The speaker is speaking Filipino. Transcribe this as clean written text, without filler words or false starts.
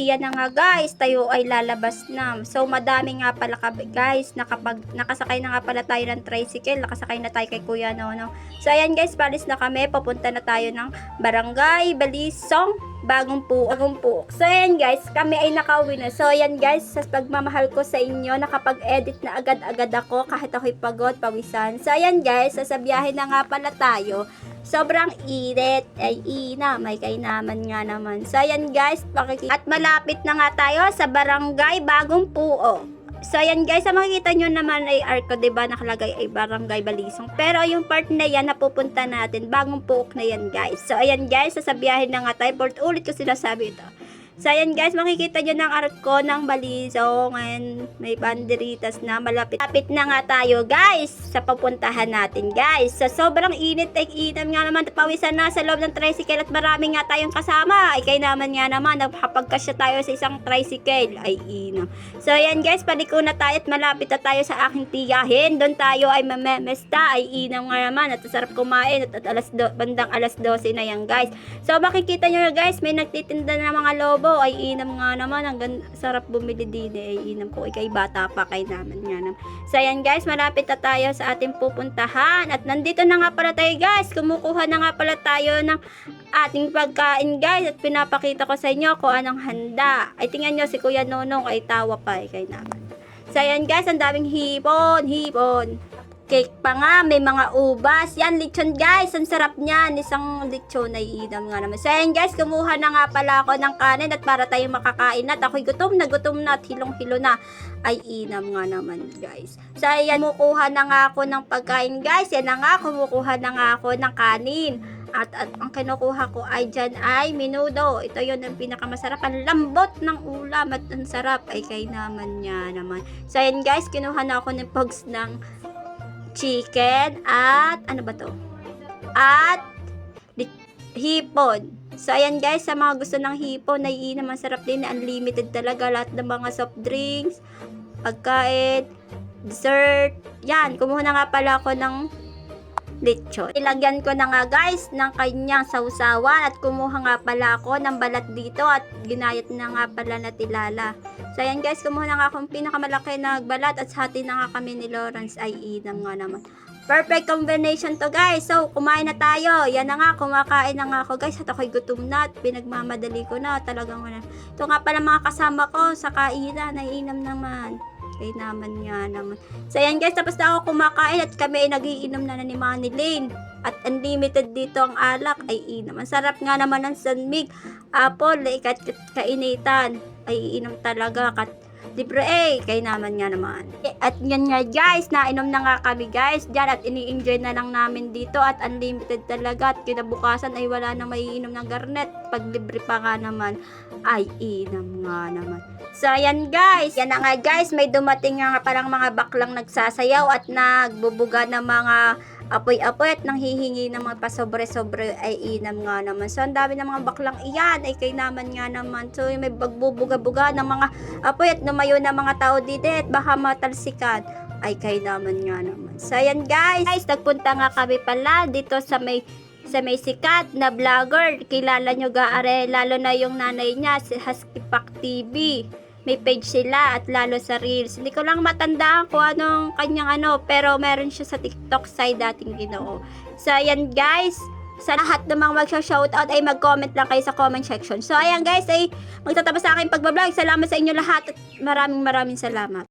iyan na nga guys, tayo ay lalabas na. So madami nga pala guys, nakasakay na nga pala tayo ng tricycle, nakasakay na tayo kay Kuya Nono. So ayan guys, palis na kami, papunta na tayo ng Barangay Balisong, Bagong Puok. So ayan guys, kami ay nakauwi na. So ayan guys, sa pagmamahal ko sa inyo, nakapag-edit na agad-agad ako kahit ako'y pagod, pawisan. So ayan guys, sasabiyahin na nga pala tayo. Sobrang init, ay may kainaman nga naman. So ayan guys, at malapit na nga tayo sa Barangay Bagong Puok. So ayan guys, sa makikita nyo naman ay arko, diba, nakalagay ay Barangay Balisong. Pero yung part na yan, napupunta natin, Bagong Puok na yan guys. So ayan guys, sasabiyahin na nga tayo, ulit ko sinasabi ito. So ayan guys, makikita nyo ng arko ng Balisong, and may banderitas na, malapit na nga tayo guys sa papuntahan natin guys. So sobrang init, ay inam nga naman, pawisan na sa loob ng tricycle at marami nga tayong kasama. Ay kay naman nga naman, napakasya tayo sa isang tricycle, ay inam. So ayan guys, paliko na tayo at malapit na tayo sa aking tiyahin. Doon tayo ay mamemesta, ay inam nga naman, at sarap kumain at bandang alas 12 na yan guys. So makikita nyo na guys, may nagtitinda na mga lobo, ay inam nga naman, hanggang sarap bumili din, ay inam ko, ikay bata pa, kay naman nga naman. So ayan guys, malapit na tayo sa ating pupuntahan at nandito na nga pala tayo guys, kumukuha na nga pala tayo ng ating pagkain guys, at pinapakita ko sa inyo kung anong handa. Ay tingnan nyo, si Kuya Nonong ay tawa pa, kay naman. So ayan guys, ang daming hipon, cake pa nga, may mga ubas. Yan, lechon guys, ang sarap niyan. Isang lechon ay inam nga naman. So ayan guys, kumuha na nga pala ako ng kanin at para tayong makakain at ako'y gutom na at hilong-hilo na. Ay inam nga naman guys. So ayan, kumukuha na nga ako ng pagkain guys. Yan na nga, kumukuha na nga ako ng kanin. At ang kinukuha ko ay dyan ay menudo. Ito yun ang pinakamasarap. Ang lambot ng ulam at ang sarap. Ay kay naman niya naman. So ayan guys, kinuha na ako ng pogs ng chicken at ano ba to? At hipon. So ayan guys, sa mga gusto ng hipon, ay naman sarap din, unlimited talaga, lahat ng mga soft drinks, pagkain, dessert. Yan, kumuha na nga pala ako ng lechon. Ilagyan ko na nga guys ng kanyang sausawan at kumuha nga pala ako ng balat dito at ginayat na nga pala na tilala. So ayan guys, kumuha na nga akong pinakamalaki na balat at hati na nga kami ni Lawrence, ay inam nga naman. Perfect combination to guys. So kumain na tayo. Yan na nga, kumakain na nga ako guys at ako'y gutom na at pinagmamadali ko na talagang wala. Ito nga pala mga kasama ko sa kainan, ay inam naman. Kay naman nga naman. So ayan guys, tapos na ako kumakain at kami ay nagiinom na ni Manny Lane. At unlimited dito ang alak, ay inam. Ang sarap nga naman ng San Mig, apple, kainitan. Ay inom talaga, libre kay naman nga naman. At yan nga guys, nainom na nga kami guys dyan at ini-enjoy na lang namin dito at unlimited talaga at kinabukasan ay wala nang maiinom ng garnet pag libre pa nga naman, ay inam nga naman. So ayan guys, yan na nga guys, may dumating nga parang mga baklang nagsasayaw at nagbubuga ng mga apoy-apoy at nanghihingi ng mga pasobre-sobre, ay inam nga naman. So ang dami ng mga baklang iyan, ay kay naman nga naman. So may bagbubuga-buga ng mga apoy at lumayo na mga tao dito at baka matalsikan, ay kay naman nga naman. So ayan guys, nagpunta nga kami pala dito sa may sikat na vlogger. Kilala nyo gaare, lalo na yung nanay niya, si Husky Pack TV. May page sila at lalo sa Reels. Hindi ko lang matandaan kung anong kanyang pero meron siya sa TikTok side dating Ginoo. So ayan guys, sa lahat ng mga mag-shoutout ay mag-comment lang kayo sa comment section. So ayan guys, ay magtatapos sa aking pagbablog. Salamat sa inyo lahat at maraming salamat.